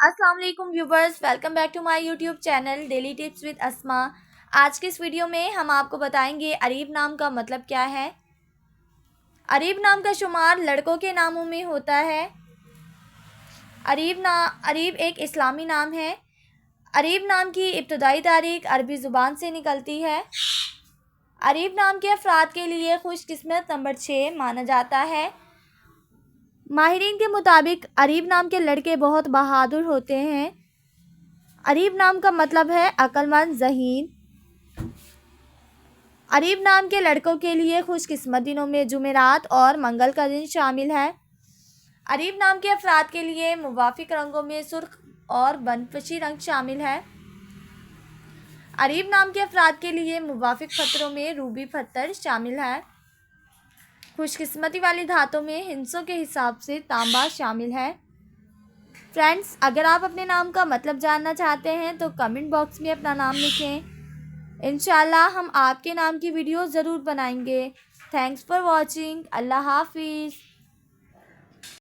अस्सलाम वालेकुम viewers, welcome back to my YouTube channel daily tips with Asma. आज के इस वीडियो में हम आपको बताएंगे अरीब नाम का मतलब क्या है। अरीब नाम का शुमार लड़कों के नामों में होता है। अरीब एक इस्लामी नाम है। अरीब नाम की इब्तदाई तारीख अरबी ज़ुबान से निकलती है। अरीब नाम के अफराद के लिए खुशकिस्मत नंबर 6 माना जाता है। माहिरीन के मुताबिक अरीब नाम के लड़के बहुत बहादुर होते हैं। अरीब नाम का मतलब है अक्लमंद, ज़हीन। अरीब नाम के लड़कों के लिए खुशकिस्मत दिनों में जुमेरात और मंगल का दिन शामिल है। अरीब नाम के अफराद के लिए मुवाफिक रंगों में सुर्ख और बनफशी रंग शामिल है। अरीब नाम के अफराद के लिए मुवाफिक पत्थरों में रूबी पत्थर शामिल है। खुशकिस्मती वाली धातों में हिंसों के हिसाब से तांबा शामिल है। फ्रेंड्स, अगर आप अपने नाम का मतलब जानना चाहते हैं तो कमेंट बॉक्स में अपना नाम लिखें। इंशाल्लाह हम आपके नाम की वीडियो ज़रूर बनाएंगे। Thanks for watching. अल्लाह हाफिज़।